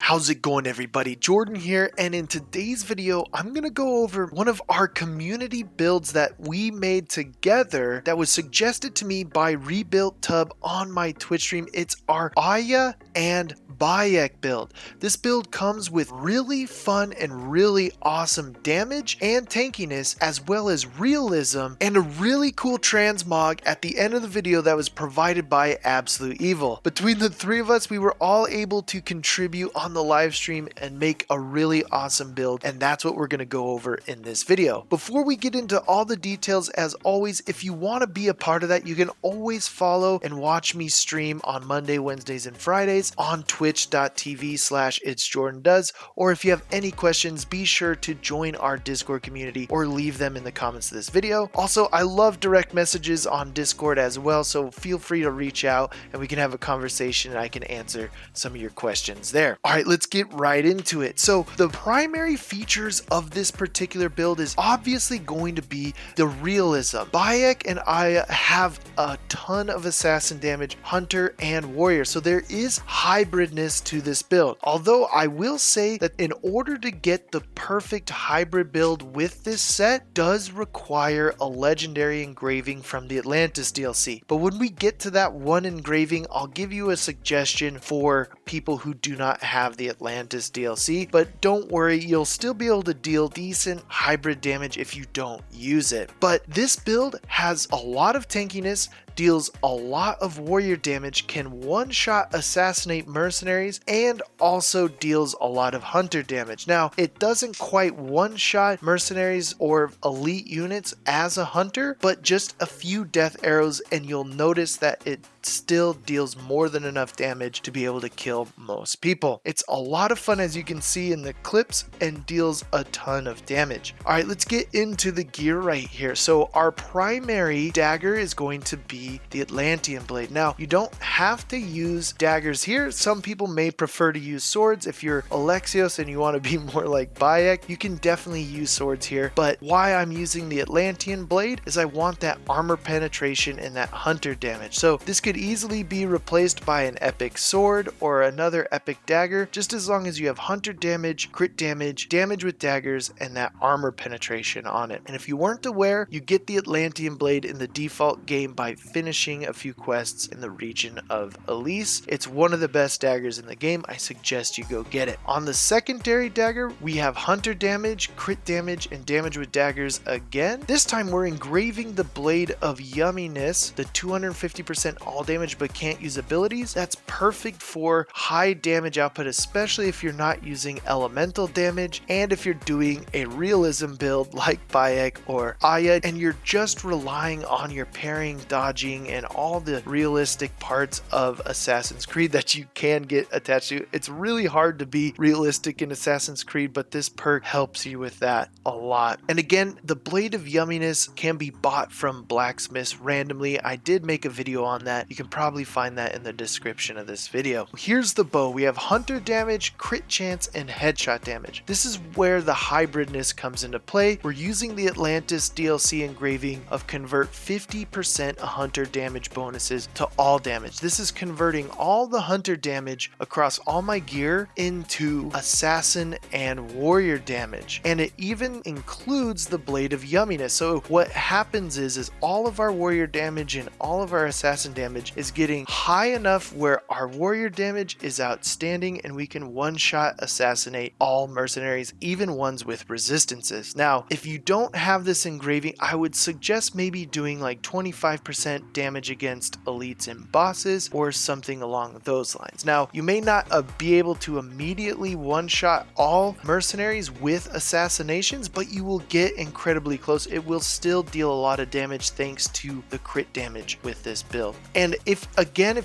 How's it going, everybody? Jordan here, and in today's video I'm gonna go over one of our community builds that we made together that was suggested to me by Rebuilt Tub on my Twitch stream. It's our Aya and Bayek build. This build comes with really fun and really awesome damage and tankiness, as well as realism and a really cool transmog at the end of the video that was provided by Absolute Evil. Between the three of us, we were all able to contribute on the live stream and make a really awesome build, and that's what we're going to go over in this video. Before we get into all the details, as always, if you want to be a part of that, you can always follow and watch me stream on Monday, Wednesdays, and Fridays on twitch.tv/itsJordanDoes, or if you have any questions, be sure to join our Discord community or leave them in the comments of this video. Also, I love direct messages on Discord as well, so feel free to reach out and we can have a conversation and I can answer some of your questions there. All right, let's get right into it. So the primary features of this particular build is obviously going to be the realism. Bayek and I have a ton of assassin damage, hunter and warrior, so there is hybridness to this build. Although I will say that in order to get the perfect hybrid build with this set does require a legendary engraving from the Atlantis DLC. But when we get to that one engraving, I'll give you a suggestion for people who do not have the Atlantis DLC, but don't worry, you'll still be able to deal decent hybrid damage if you don't use it. But this build has a lot of tankiness, deals a lot of warrior damage, can one-shot assassinate mercenaries, and also deals a lot of hunter damage. Now, it doesn't quite one-shot mercenaries or elite units as a hunter, but just a few death arrows and you'll notice that it still deals more than enough damage to be able to kill most people. It's a lot of fun, as you can see in the clips, and deals a ton of damage. All right, let's get into the gear right here. So our primary dagger is going to be the Atlantean blade. Now, you don't have to use daggers here. Some people may prefer to use swords. If you're Alexios and you want to be more like Bayek, you can definitely use swords here. But why I'm using the Atlantean blade is I want that armor penetration and that hunter damage. So this could easily be replaced by an epic sword or another epic dagger, just as long as you have hunter damage, crit damage, damage with daggers, and that armor penetration on it. And if you weren't aware, you get the Atlantean blade in the default game by finishing a few quests in the region of Elise. It's one of the best daggers in the game. I suggest you go get it. On the secondary dagger, we have hunter damage, crit damage, and damage with daggers again. This time we're engraving the blade of yumminess, the 250% all damage but can't use abilities. That's perfect for high damage output, especially if you're not using elemental damage and if you're doing a realism build like Bayek or Aya and you're just relying on your parrying, dodging, and all the realistic parts of Assassin's Creed that you can get attached to. It's really hard to be realistic in Assassin's Creed, but this perk helps you with that a lot. And again, the blade of yumminess can be bought from blacksmiths randomly. I did make a video on that. You can probably find that in the description of this video. Here's the bow. We have hunter damage, crit chance, and headshot damage. This is where the hybridness comes into play. We're using the Atlantis DLC engraving of convert 50% hunter damage bonuses to all damage. This is converting all the hunter damage across all my gear into assassin and warrior damage. And it even includes the blade of yumminess. So what happens is all of our warrior damage and all of our assassin damage is getting high enough where our warrior damage is outstanding and we can one-shot assassinate all mercenaries, even ones with resistances. Now, if you don't have this engraving, I would suggest maybe doing like 25% damage against elites and bosses or something along those lines. Now, you may not be able to immediately one-shot all mercenaries with assassinations, but you will get incredibly close. It will still deal a lot of damage thanks to the crit damage with this build. And if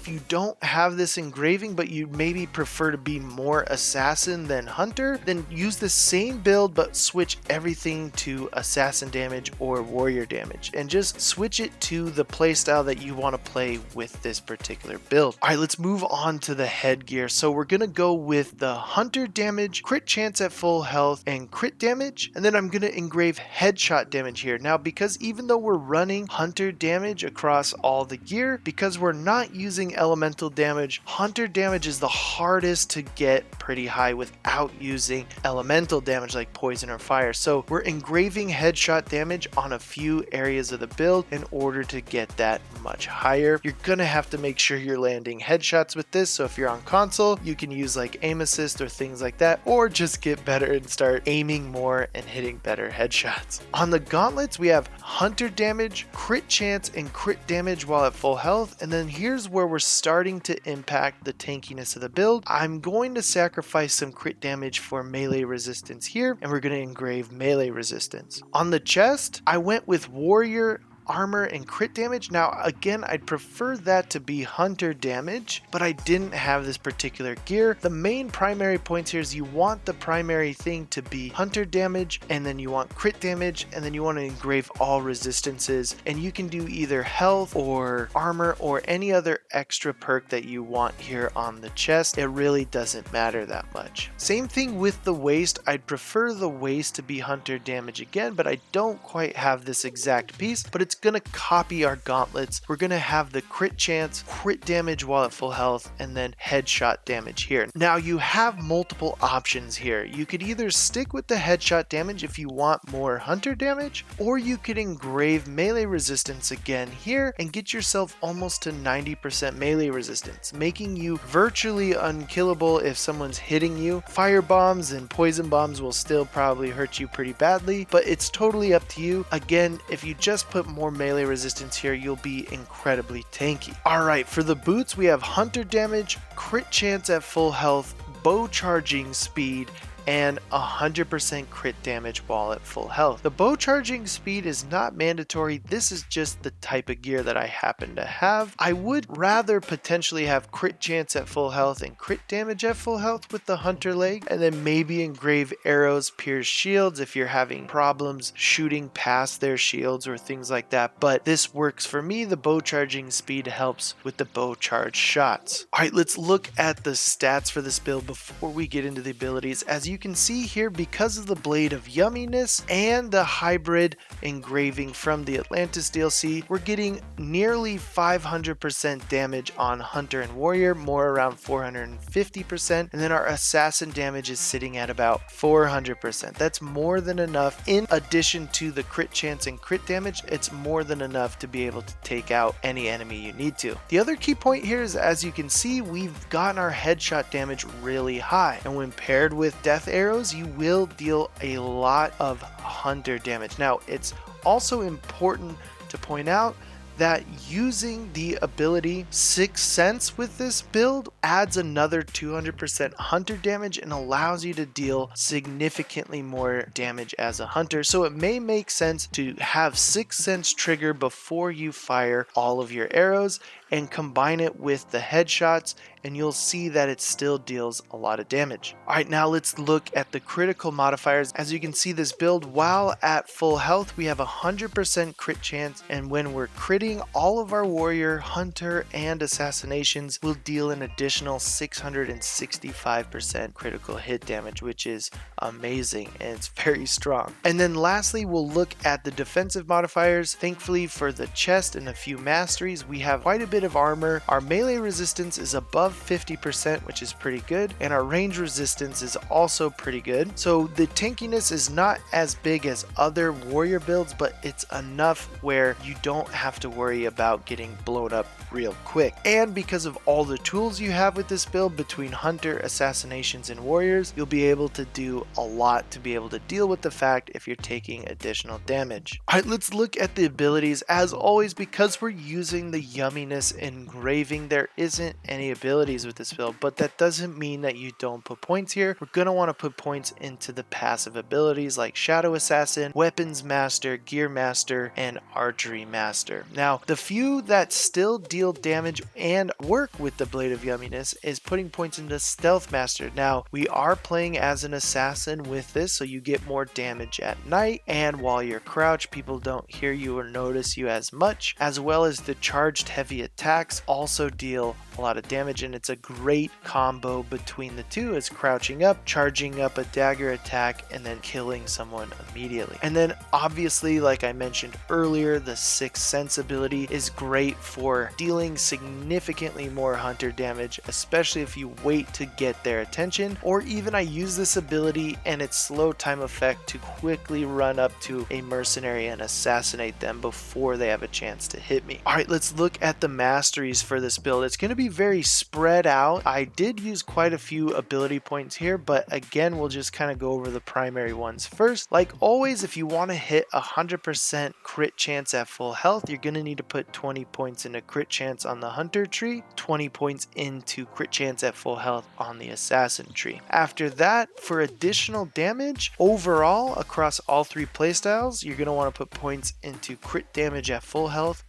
you don't have this engraving, but you maybe prefer to be more assassin than hunter, then use the same build but switch everything to assassin damage or warrior damage and just switch it to the playstyle playstyle that you want to play with this particular build. All right, let's move on to the headgear. So we're going to go with the hunter damage, crit chance at full health, and crit damage. And then I'm going to engrave headshot damage here. Now, because even though we're running hunter damage across all the gear, because we're not using elemental damage, hunter damage is the hardest to get pretty high without using elemental damage like poison or fire. So we're engraving headshot damage on a few areas of the build in order to get that much higher. You're gonna have to make sure you're landing headshots with this. So if you're on console, you can use like aim assist or things like that, or just get better and start aiming more and hitting better headshots. On the gauntlets, we have hunter damage, crit chance, and crit damage while at full health. And then here's where we're starting to impact the tankiness of the build. I'm going to sacrifice some crit damage for melee resistance here, and we're going to engrave melee resistance. On the chest, I went with warrior, armor, and crit damage. Now again, I'd prefer that to be hunter damage, but I didn't have this particular gear. The main primary points here is you want the primary thing to be hunter damage, and then you want crit damage, and then you want to engrave all resistances, and you can do either health or armor or any other extra perk that you want here on the chest. It really doesn't matter that much. Same thing with the waist. I'd prefer the waist to be hunter damage again, but I don't quite have this exact piece, but it's going to copy our gauntlets. We're going to have the crit chance, crit damage while at full health, and then headshot damage here. Now you have multiple options here. You could either stick with the headshot damage if you want more hunter damage, or you could engrave melee resistance again here and get yourself almost to 90% melee resistance, making you virtually unkillable if someone's hitting you. Fire bombs and poison bombs will still probably hurt you pretty badly, but it's totally up to you. Again, if you just put more melee resistance here, you'll be incredibly tanky. Alright, for the boots, we have hunter damage, crit chance at full health, bow charging speed, and 100% crit damage while at full health. The bow charging speed is not mandatory. This is just the type of gear that I happen to have. I would rather potentially have crit chance at full health and crit damage at full health with the hunter leg, and then maybe engrave arrows, pierce shields if you're having problems shooting past their shields or things like that. But this works for me. The bow charging speed helps with the bow charge shots. All right, let's look at the stats for this build before we get into the abilities. As you can see here, because of the Blade of Yumminess and the hybrid engraving from the Atlantis DLC, we're getting nearly 500% damage on Hunter and Warrior, more around 450%, and then our Assassin damage is sitting at about 400%. That's more than enough. In addition to the crit chance and crit damage, it's more than enough to be able to take out any enemy you need to. The other key point here is, as you can see, we've gotten our headshot damage really high, and when paired with death arrows, you will deal a lot of hunter damage. Now, it's also important to point out that using the ability Sixth Sense with this build adds another 200% hunter damage and allows you to deal significantly more damage as a hunter. So it may make sense to have Sixth Sense trigger before you fire all of your arrows and combine it with the headshots, and you'll see that it still deals a lot of damage. All right, now let's look at the critical modifiers. As you can see, this build, while at full health, we have 100% crit chance, and when we're critting, all of our warrior, hunter, and assassinations will deal an additional 665% critical hit damage, which is amazing, and it's very strong. And then lastly, we'll look at the defensive modifiers. Thankfully for the chest and a few masteries, we have quite a bit of armor. Our melee resistance is above 50%, which is pretty good, and our range resistance is also pretty good. So the tankiness is not as big as other warrior builds, but it's enough where you don't have to worry about getting blown up real quick. And because of all the tools you have with this build between hunter, assassinations, and warriors, you'll be able to do a lot to be able to deal with the fact if you're taking additional damage. All right, let's look at the abilities. As always, because we're using the Yumminess engraving, there isn't any abilities with this build, but that doesn't mean that you don't put points here. We're going to want to put points into the passive abilities like Shadow Assassin, Weapons Master, Gear Master, and Archery Master. Now, the few that still deal damage and work with the Blade of Yumminess is putting points into Stealth Master. Now, we are playing as an assassin with this, so you get more damage at night, and while you're crouched, people don't hear you or notice you as much, as well as the charged heavy attacks also deal a lot of damage, and it's a great combo between the two, as crouching up, charging up a dagger attack, and then killing someone immediately. And then obviously, like I mentioned earlier, the Sixth Sense ability is great for dealing significantly more hunter damage, especially if you wait to get their attention, or even I use this ability and its slow time effect to quickly run up to a mercenary and assassinate them before they have a chance to hit me. Alright, let's look at the masteries for this build. It's going to be very spread out. I did use quite a few ability points here, but again, we'll just kind of go over the primary ones first. Like always, if you want to hit 100% crit chance at full health, you're going to need to put 20 points into crit chance on the hunter tree, 20 points into crit chance at full health on the assassin tree. After that, for additional damage overall across all three playstyles, you're going to want to put points into crit damage at full health,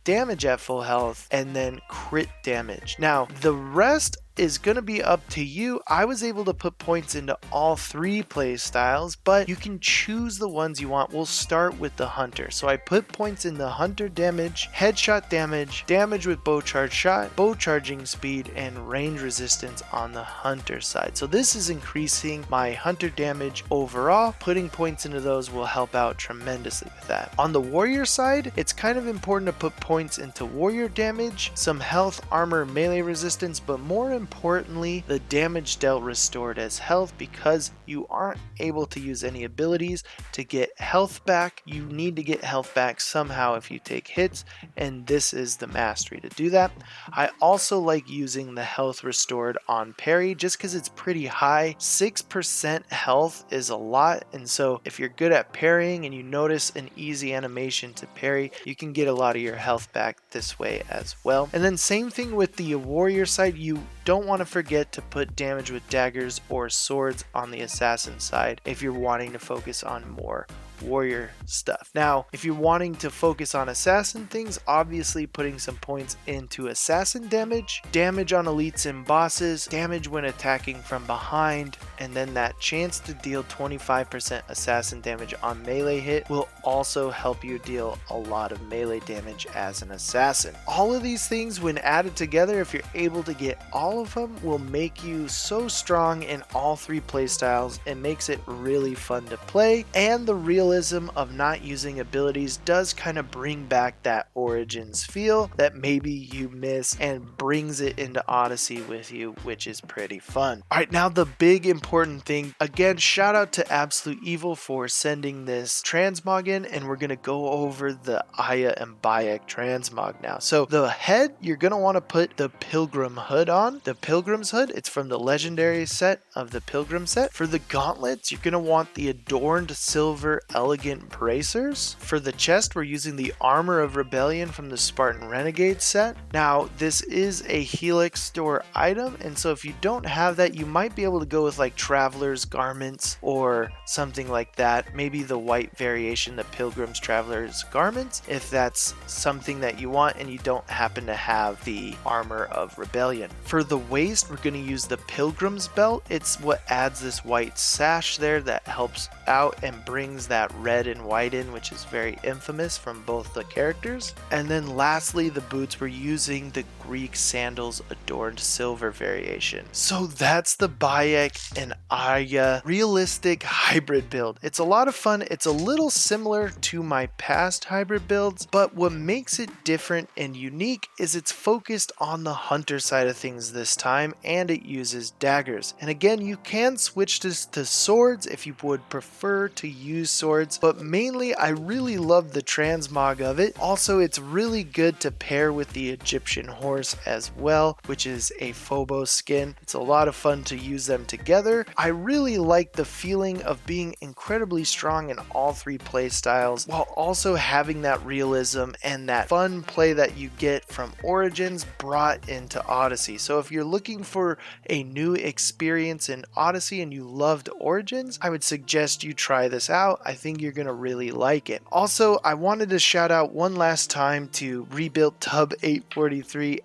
and then crit damage. Now, the rest is going to be up to you. I was able to put points into all three play styles, but you can choose the ones you want. We'll start with the hunter. So I put points in the hunter damage, headshot damage, damage with bow charge shot, bow charging speed, and range resistance on the hunter side. So this is increasing my hunter damage overall. Putting points into those will help out tremendously with that. On the warrior side, it's kind of important to put points into warrior damage, some health, armor, melee resistance, but more importantly, the damage dealt restored as health, because you aren't able to use any abilities to get health back. You need to get health back somehow if you take hits, and this is the mastery to do that. I also like using the health restored on parry just because it's pretty high. 6% health is a lot, and so if you're good at parrying and you notice an easy animation to parry, you can get a lot of your health back this way as well. And then same thing with the warrior side, you don't want to forget to put damage with daggers or swords on the assassin side if you're wanting to focus on more warrior stuff. Now, if you're wanting to focus on assassin things, obviously putting some points into assassin damage, damage on elites and bosses, damage when attacking from behind, and then that chance to deal 25% assassin damage on melee hit will also help you deal a lot of melee damage as an assassin. All of these things, when added together, if you're able to get all of them, will make you so strong in all three playstyles. It makes it really fun to play, and the realism of not using abilities does kind of bring back that Origins feel that maybe you miss, and brings it into Odyssey with you, which is pretty fun. Alright, now the big important thing, again, shout out to Absolute Evil for sending this transmog in, and we're going to go over the Aya and Bayek transmog now. So the head, you're going to want to put the Pilgrim hood on. The Pilgrim's hood, it's from the legendary set of the Pilgrim set. For the gauntlets, you're going to want the adorned silver elegant bracers. For the chest, we're using the Armor of Rebellion from the Spartan Renegade set. Now, this is a Helix store item, and so if you don't have that, you might be able to go with like Traveler's Garments or something like that. Maybe the white variation, the Pilgrim's Traveler's Garments, if that's something that you want and you don't happen to have the Armor of Rebellion. For the waist, we're going to use the Pilgrim's Belt. It's what adds this white sash there that helps out and brings that red and white in, which is very infamous from both the characters. And then lastly, the boots, we're using the Greek sandals adorned silver variation. So that's the Bayek and Aya realistic hybrid build. It's a lot of fun. It's a little similar to my past hybrid builds, but what makes it different and unique is it's focused on the hunter side of things this time, and it uses daggers. And again, you can switch this to swords if you would prefer to use swords, but mainly I really love the transmog of it. Also, it's really good to pair with the Egyptian horde Horse as well, which is a Phobos skin. It's a lot of fun to use them together. I really like the feeling of being incredibly strong in all three play styles while also having that realism and that fun play that you get from Origins brought into Odyssey. So if you're looking for a new experience in Odyssey and you loved Origins, I would suggest you try this out. I think you're gonna really like it. Also, I wanted to shout out one last time to Rebuilt Tub 843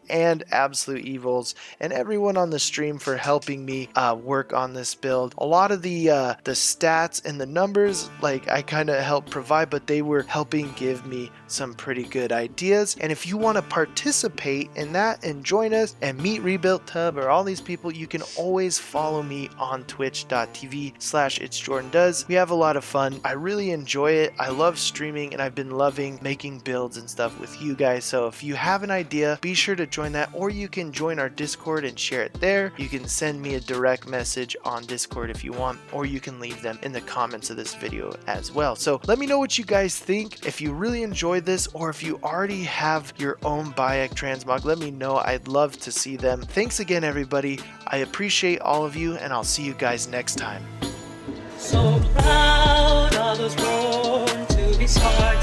and Absolute Evils and everyone on the stream for helping me work on this build. A lot of the stats and the numbers, like, I kind of helped provide, but they were helping give me some pretty good ideas. And if you want to participate in that and join us and meet Rebuilt Tub or all these people, you can always follow me on twitch.tv/itsJordanDoes. We have a lot of fun. I really enjoy it. I love streaming and I've been loving making builds and stuff with you guys. So if you have an idea, be sure to join that, or you can join our Discord and share it there. You can send me a direct message on Discord if you want, or you can leave them in the comments of this video as well. So let me know what you guys think. If you really enjoyed this, or if you already have your own Bayek Transmog, let me know. I'd love to see them. Thanks again, everybody. I appreciate all of you, and I'll see you guys next time. So proud, I was born to be smart.